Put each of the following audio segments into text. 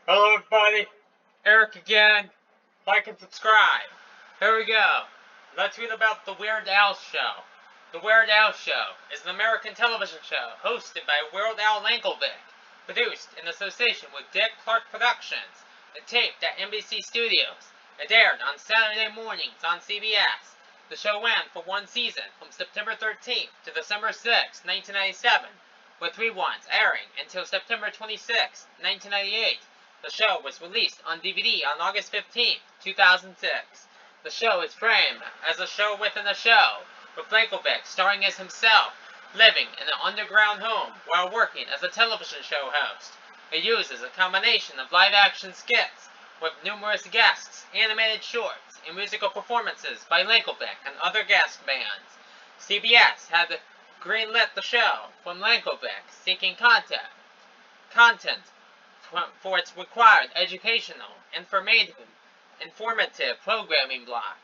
Hello everybody, Eric again. Like and subscribe. Here we go. Let's read about the Weird Al Show. The Weird Al Show is an American television show hosted by Weird Al Yankovic, produced in association with Dick Clark Productions, and taped at NBC Studios. It aired on Saturday mornings on CBS. The show ran for one season from September 13th to December 6, 1997, with reruns airing until September 26, 1998. The show was released on DVD on August 15, 2006. The show is framed as a show within a show, with Yankovic starring as himself, living in an underground home while working as a television show host. It uses a combination of live-action skits with numerous guests, animated shorts, and musical performances by Yankovic and other guest bands. CBS had greenlit the show from Yankovic seeking content for its required educational, informative programming block,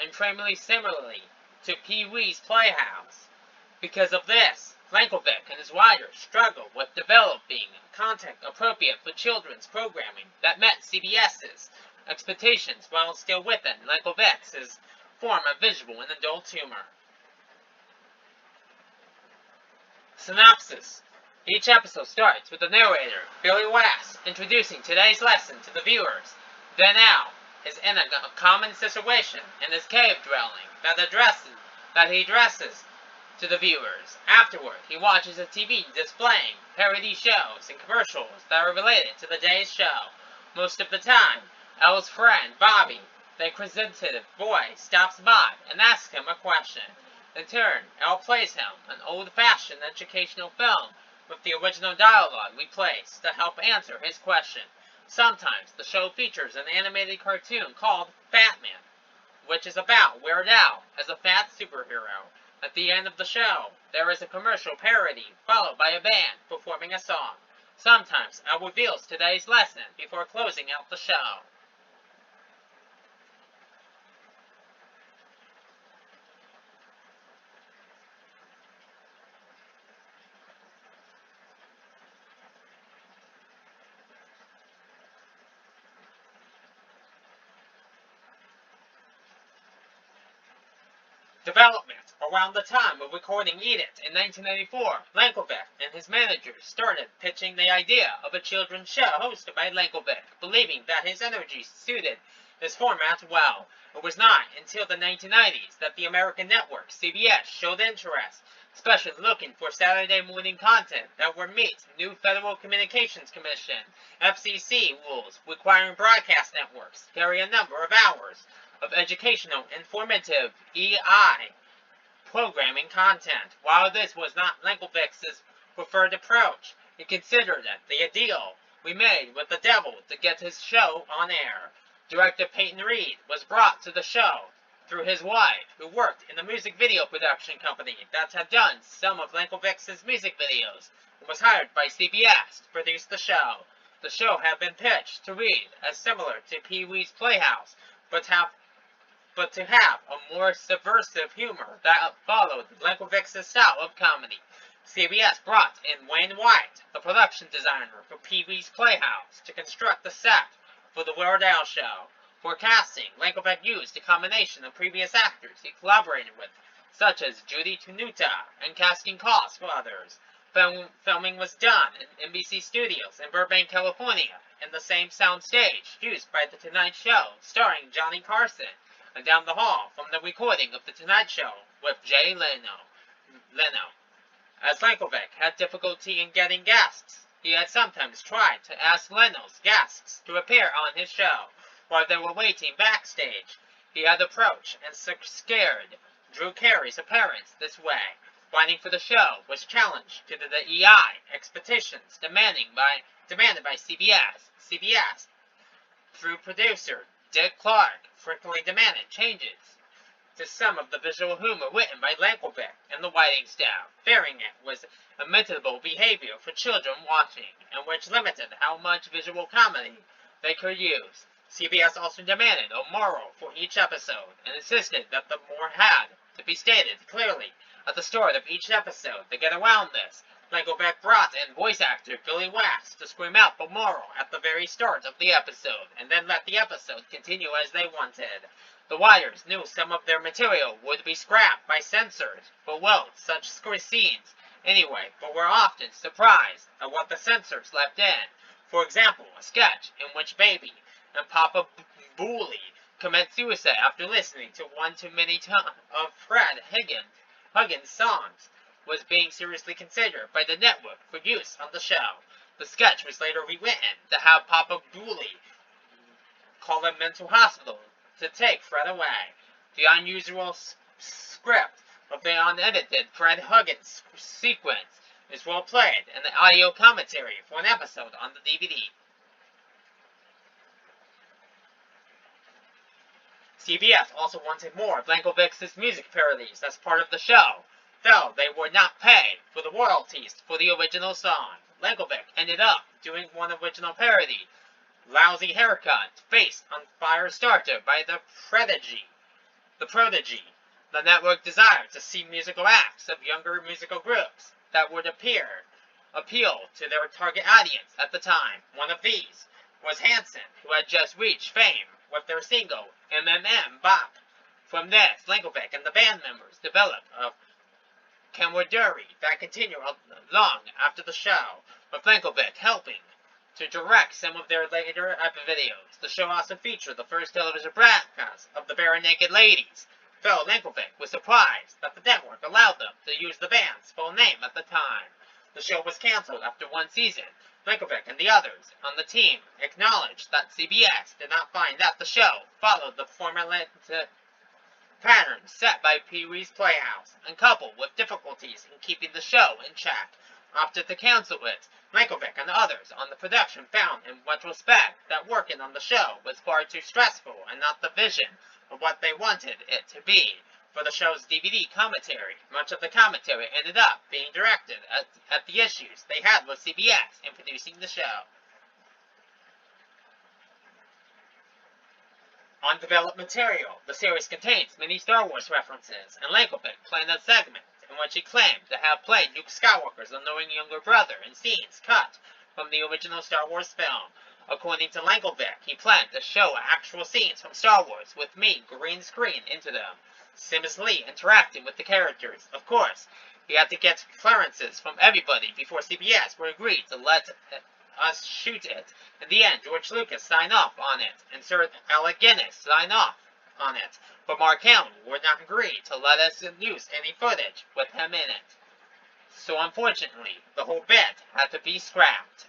and primarily similarly to Pee-wee's Playhouse. Because of this, Yankovic and his writers struggled with developing content appropriate for children's programming that met CBS's expectations while still within Yankovic's form of visual and adult humor. Synopsis. Each episode starts with the narrator, Billy Wass, introducing today's lesson to the viewers. Then Al is in a common situation in his cave dwelling that he addresses to the viewers. Afterward, he watches a TV displaying parody shows and commercials that are related to the day's show. Most of the time, Al's friend, Bobby, the inquisitive boy, stops by and asks him a question. In turn, Al plays him an old-fashioned educational film with the original dialogue replaced to help answer his question. Sometimes the show features an animated cartoon called Fatman, which is about Weird Al as a fat superhero. At the end of the show, there is a commercial parody followed by a band performing a song. Sometimes Al reveals today's lesson before closing out the show. Development. Around the time of recording Eat It in 1994, Yankovic and his managers started pitching the idea of a children's show hosted by Yankovic, believing that his energy suited his format well. It was not until the 1990s that the American network, CBS, showed interest, especially looking for Saturday morning content that would meet new Federal Communications Commission, FCC rules requiring broadcast networks to carry a number of hours of educational, informative EI programming content. While this was not Yankovic's preferred approach, he considered it the deal we made with the devil to get his show on air. Director Peyton Reed was brought to the show through his wife, who worked in a music video production company that had done some of Yankovic's music videos, and was hired by CBS to produce the show. The show had been pitched to Reed as similar to Pee-wee's Playhouse, but to have a more subversive humor that followed Yankovic's style of comedy. CBS brought in Wayne White, the production designer for Pee-wee's Playhouse, to construct the set for the Weird Al Show. For casting, Yankovic used a combination of previous actors he collaborated with, such as Judy Tenuta, and casting calls for others. Filming was done in NBC Studios in Burbank, California, in the same sound stage used by The Tonight Show, starring Johnny Carson, and down the hall from the recording of The Tonight Show with Jay Leno. As Yankovic had difficulty in getting guests, he had sometimes tried to ask Leno's guests to appear on his show while they were waiting backstage. He had approached and scared Drew Carey's appearance this way. Writing for the show was challenged due to the EI expectations demanded by CBS. CBS, through producer Dick Clark, frequently demanded changes to some of the visual humor written by Yankovic and the writing staff, fearing it was imitable behavior for children watching, and which limited how much visual comedy they could use. CBS also demanded a moral for each episode, and insisted that the moral had to be stated clearly at the start of each episode. To get around this, Lenkelbeck brought in voice actor Billy Wax to scream out the moral at the very start of the episode, and then let the episode continue as they wanted. The Wires knew some of their material would be scrapped by censors below such scenes anyway, but were often surprised at what the censors left in. For example, a sketch in which Baby and Papa Booley commit suicide after listening to one too many of Fred Huggins' songs was being seriously considered by the network for use on the show. The sketch was later rewritten to have Papa Booley call a mental hospital to take Fred away. The unusual script of the unedited Fred Huggins sequence is well played in the audio commentary for an episode on the DVD. CBS also wanted more of Lenkelbeck's music parodies as part of the show, though they would not pay for the royalties for the original song. Lenkelbeck ended up doing one original parody, Lousy Haircut, Face on Fire Starter by The Prodigy. The network desired to see musical acts of younger musical groups that would appeal to their target audience at the time. One of these was Hanson, who had just reached fame with their single Bop. From this, Lenkelbeck and the band members developed a camaraderie that continued long after the show, with Lenkelbeck helping to direct some of their later videos. The show also featured the first television broadcast of the Bare Naked Ladies, though Lenkelbeck was surprised that the network allowed them to use the band's full name at the time. The show was canceled after one season. Lenkelbeck and the others on the team acknowledged that CBS did not find that the show followed the formulaic pattern set by Pee-wee's Playhouse, and coupled with difficulties in keeping the show in check. Opted to cancel it. Lenkelbeck and others on the production found in retrospect that working on the show was far too stressful and not the vision of what they wanted it to be. For the show's DVD commentary, much of the commentary ended up being directed at the issues they had with CBS in producing the show. Undeveloped material. The series contains many Star Wars references, and Lenkelbeck planned a segment in which he claimed to have played Luke Skywalker's annoying younger brother in scenes cut from the original Star Wars film. According to Lenkelbeck, he planned to show actual scenes from Star Wars with me green screen into them, seamlessly interacting with the characters. Of course, he had to get clearances from everybody before CBS would agree to let us shoot it. In the end, George Lucas signed off on it, and Sir Alec Guinness signed off on it, but Mark Hamill would not agree to let us use any footage with him in it. So unfortunately, the whole bit had to be scrapped.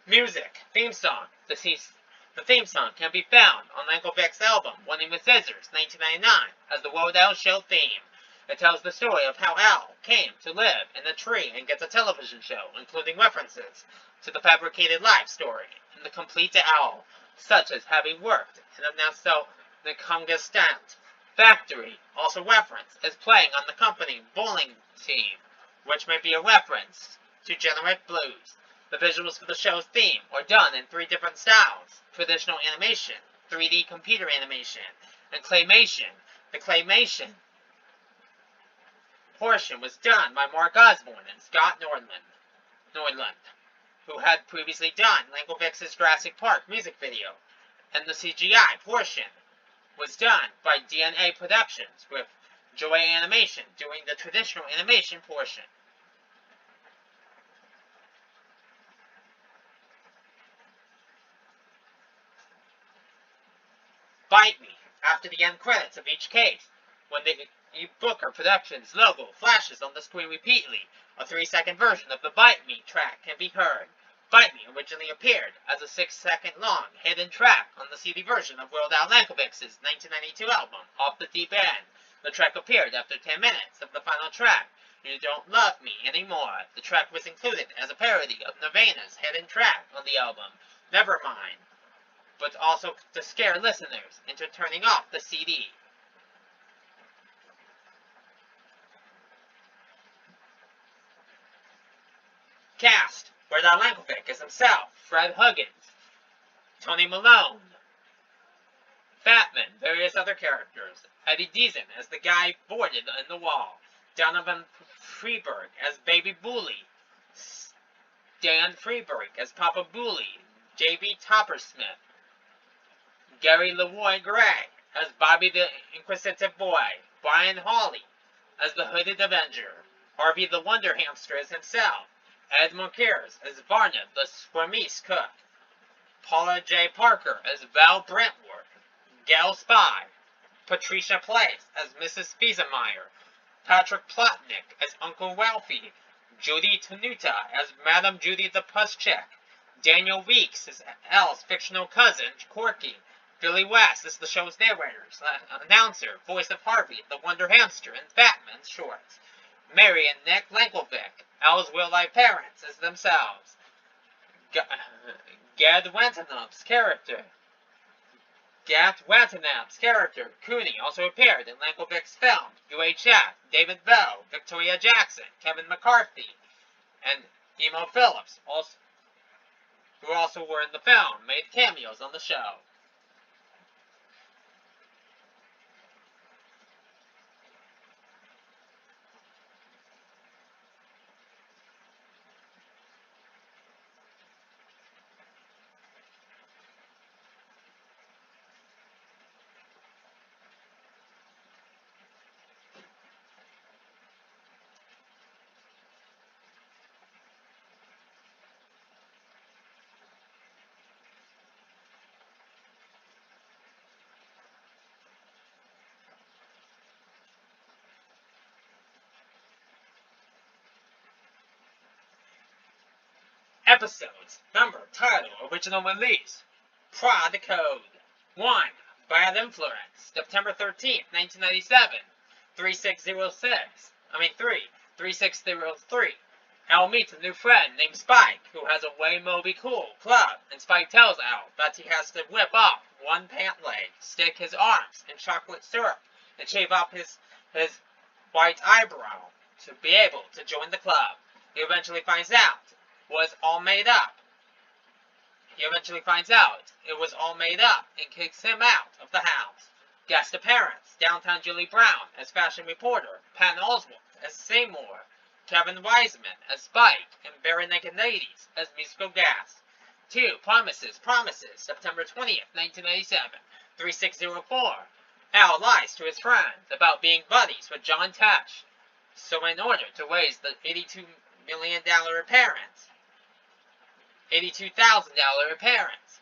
Music. Theme song. The theme song can be found on Lenkelbeck's album, Running with Scissors, 1999, as the World Al Show theme. It tells the story of how Al came to live in a tree and gets a television show, including references to the fabricated life story and the complete Al, such as having worked in a Nakongastant factory, also referenced as playing on the company bowling team, which may be a reference to Generic Blues. The visuals for the show's theme are done in 3 different styles: traditional animation, 3D computer animation, and claymation. The claymation portion was done by Mark Osborne and Scott Nordland, who had previously done Lenkelbeck's Jurassic Park music video, and the CGI portion was done by DNA Productions, with Joy Animation doing the traditional animation portion. Bite Me. After the end credits of each case, when the Booker Productions logo flashes on the screen repeatedly, a 3-second version of the Bite Me track can be heard. Bite Me originally appeared as a 6-second long hidden track on the CD version of Weird Al Yankovic's 1992 album, Off the Deep End. The track appeared after 10 minutes of the final track, You Don't Love Me Anymore. The track was included as a parody of Nirvana's hidden track on the album, Nevermind, but also to scare listeners into turning off the CD. Cast. Weird Al Yankovic as himself, Fred Huggins, Tony Malone, Batman, various other characters. Eddie Deezen as the guy boarded in the wall. Donovan Freeberg as Baby Bully. Dan Freeberg as Papa Bully. J.B. Toppersmith. Gary Leroy Gray as Bobby the Inquisitive Boy. Brian Hawley as the Hooded Avenger. Harvey the Wonder Hamster as himself. Ed Monkears as Varna the Squamish Cook. Paula J. Parker as Val Brentworth. Gail Spy. Patricia Place as Mrs. Fiesemeyer. Patrick Plotnick as Uncle Ralphie. Judy Tenuta as Madame Judy the Puscheck. Daniel Weeks as Al's fictional cousin, Corky. Billy West as the show's announcer, voice of Harvey, the Wonder Hamster, and Batman's shorts. Mary and Nick Lankovic, Al's real-life parents, as themselves. Gad Watanabe's character, Cooney, also appeared in Lankovic's film, UHF, David Bowe, Victoria Jackson, Kevin McCarthy, and Emo Phillips, who also were in the film, made cameos on the show. Episodes, number, title, original release. Prod Code 1. Bad Influence, September 13th, 1997. 3603. Al meets a new friend named Spike, who has a way Moby Cool club, and Spike tells Al that he has to whip off one pant leg, stick his arms in chocolate syrup, and shave off his white eyebrow to be able to join the club. He eventually finds out it was all made up and kicks him out of the house. Guest appearance, Downtown Julie Brown as fashion reporter, Patton Oswalt as Seymour, Kevin Wiseman as Spike, and Bare Naked Ladies as Musical Gas. 2. Promises, September 20th, 1997. 3604. Al lies to his friends about being buddies with John Tesh. So in order to raise the $82 million appearance, $82,000 appearance,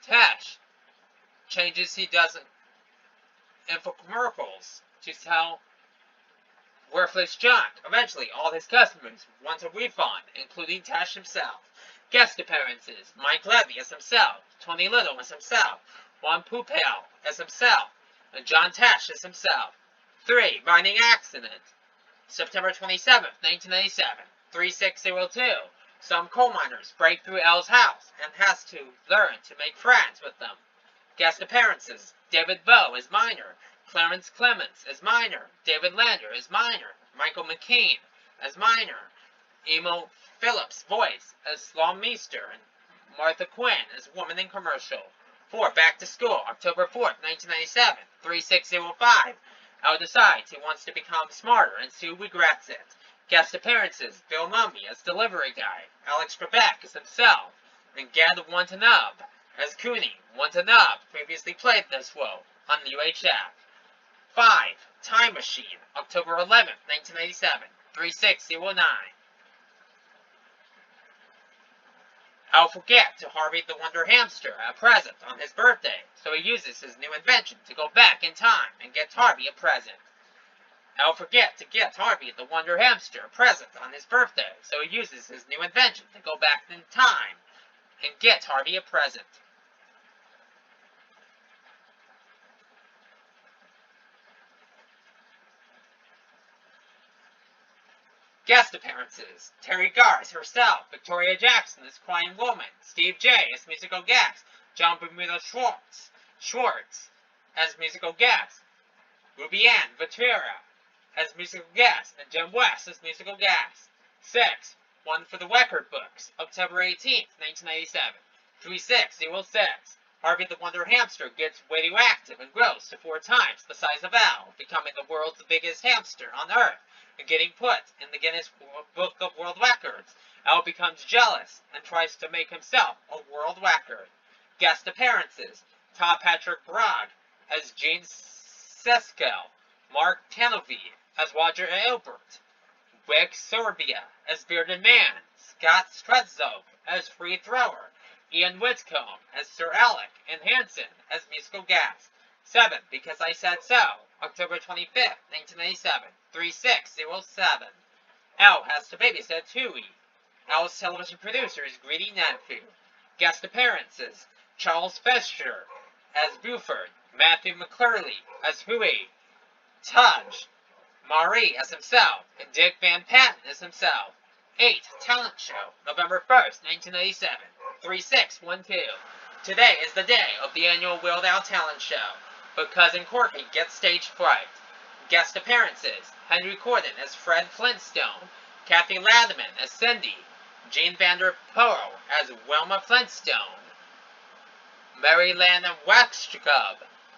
Tesh changes he doesn't infomercials to sell worthless junk. Eventually, all his customers want a refund, including Tesh himself. Guest appearances, Mike Levy as himself, Tony Little as himself, Juan Pupel as himself, and John Tesh as himself. 3. Mining Accident, September 27th, 1997. 3602. Some coal miners break through Al's house and has to learn to make friends with them. Guest appearances, David Bowe as Miner, Clarence Clements as Miner, David Lander as Miner, Michael McKean as Miner, Emo Phillips' voice as Sloan Meester, and Martha Quinn as Woman in Commercial. 4. Back to School, October 4th, 1997. 3605. Al decides he wants to become smarter, and Sue regrets it. Guest appearances, Bill Mumby as Delivery Guy, Alex Trebek as himself, and Gad Watanabe as Cooney. Watanabe previously played this role on UHF. 5. Time Machine, October 11th, 1997. 3609. Al forgets to Harvey the Wonder Hamster a present on his birthday, so he uses his new invention to go back in time and get Harvey a present. Al forgets to get Harvey the Wonder Hamster a present on his birthday, so he uses his new invention to go back in time and get Harvey a present. Guest appearances, Terry Garth herself, Victoria Jackson as Crying Woman, Steve J. as Musical Gas, John Bermuda Schwartz as Musical Gas, Ruby Ann Ventura as Musical Gas, and Jim West as Musical Gas. 6. One for the Record Books, October 18th, 1997. 3606. Harvey the Wonder Hamster gets radioactive and grows to 4 times the size of Al, becoming the world's biggest hamster on Earth and getting put in the Guinness Book of World Records. Al becomes jealous and tries to make himself a world record. Guest appearances: Tom Patrick Bragg as Gene Siskel, Mark Tanovey as Roger Ebert, Rick Sorbia as Bearded Man, Scott Stretzog as Free Thrower, Ian Whitcomb as Sir Alec, and Hansen as musical guest. 7. Because I Said So, October 25th, 1997, 3607. Al has to babysit Tui. Al's television producer is Greedy Nanfu. Guest appearances: Charles Fisher as Buford, Matthew McClurley as Huey, Tudge Marie as himself, and Dick Van Patten as himself. 8. Talent Show, November 1st, 1987, 3612. Today is the day of the annual Weird Al Talent Show, but Cousin Corky gets stage fright. Guest appearances: Henry Corden as Fred Flintstone, Kathy Ladman as Cindy, Jean Vander Poel as Wilma Flintstone, Mary Lana Wextrub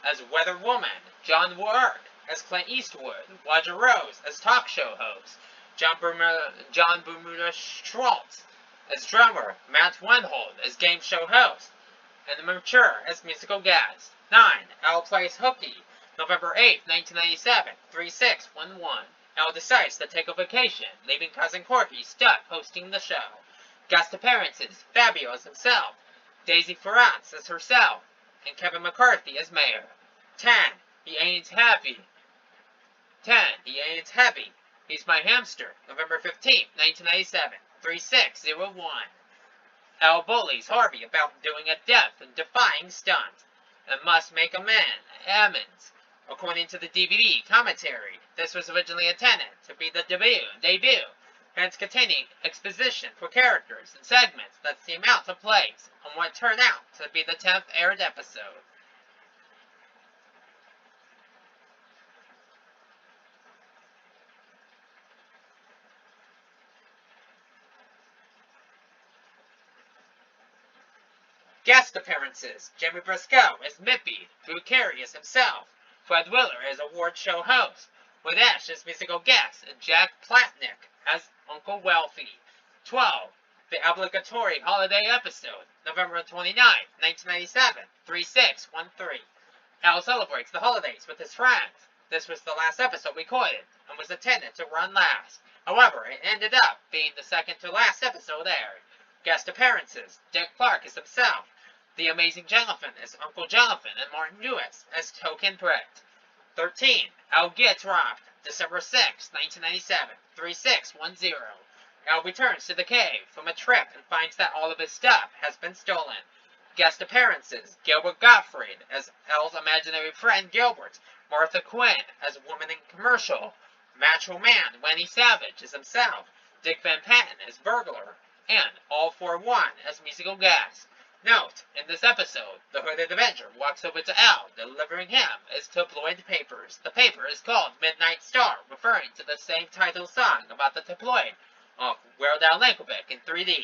as Weather Woman, John Wark as Clint Eastwood, Roger Rose as talk show host, John Bermuda Schultz as drummer, Matt Weinhold as game show host, and Mature as musical guest. 9. Al plays hooky, November 8, 1997, 3611. Al decides to take a vacation, leaving Cousin Corky stuck hosting the show. Guest appearances: Fabio as himself, Daisy Ferrance as herself, and Kevin McCarthy as mayor. 10. He ain't happy. 10. He ain't heavy. He's my hamster, November 15, 1997, 3601. Al bullies Harvey about doing a death and defying stunt, and must make amends. According to the DVD commentary, this was originally intended to be the debut, hence containing exposition for characters and segments that seem out of place on what turned out to be the 10th aired episode. Guest appearances: Jimmy Briscoe as Mippy, Drew Carey as himself, Fred Willard as award show host, with Ash as musical guest, and Jack Platnick as Uncle Wealthy. 12. The obligatory holiday episode, November 29, 1997, 3613. Al celebrates the holidays with his friends. This was the last episode recorded, and was intended to run last. However, it ended up being the second to last episode aired. Guest appearances: Dick Clark as himself, The Amazing Jonathan as Uncle Jonathan, and Martin Lewis as Token Brett. 13. Al gets robbed, December 6, 1997, 3610. Al returns to the cave from a trip and finds that all of his stuff has been stolen. Guest appearances: Gilbert Gottfried as Al's imaginary friend Gilbert, Martha Quinn as Woman in Commercial, Macho Man Lenny Savage as himself, Dick Van Patten as Burglar, and All For One as musical guest. Note: in this episode, the Hooded Avenger walks over to Al, delivering him his tabloid papers. The paper is called Midnight Star, referring to the same title song about the tabloid of Weird Al Yankovic in 3D.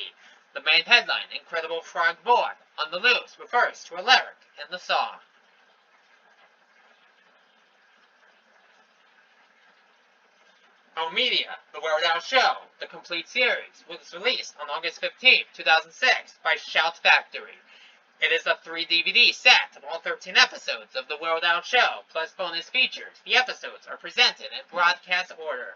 The main headline, Incredible Frog Boy on the Loose, refers to a lyric in the song. Home Media, The Weird Al Show, the complete series, was released on August 15, 2006 by Shout Factory. It is a 3-DVD set of all 13 episodes of The Weird Al Show, plus bonus features. The episodes are presented in broadcast order.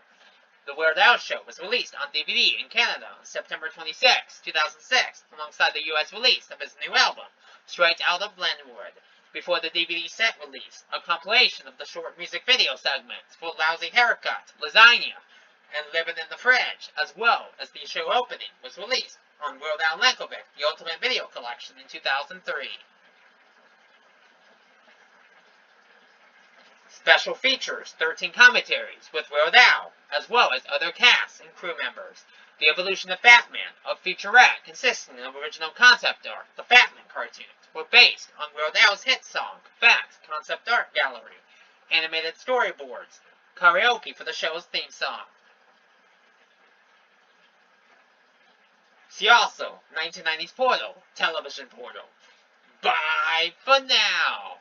The Weird Al Show was released on DVD in Canada on September 26, 2006, alongside the US release of his new album, Straight Out of Glenwood. Before the DVD set release, a compilation of the short music video segments for Lousy Haircut, Lasagna, and Living in the Fridge, as well as the show opening, was released on Weird Al Yankovic, The Ultimate Video Collection in 2003. Special features: 13 commentaries with Weird Al, as well as other casts and crew members. The Evolution of Batman, a featurette consisting of original concept art, the Batman cartoons, were based on Weird Al's hit song, Bat Concept Art Gallery, animated storyboards, karaoke for the show's theme song. See also, 1990s Portal, television portal. Bye for now.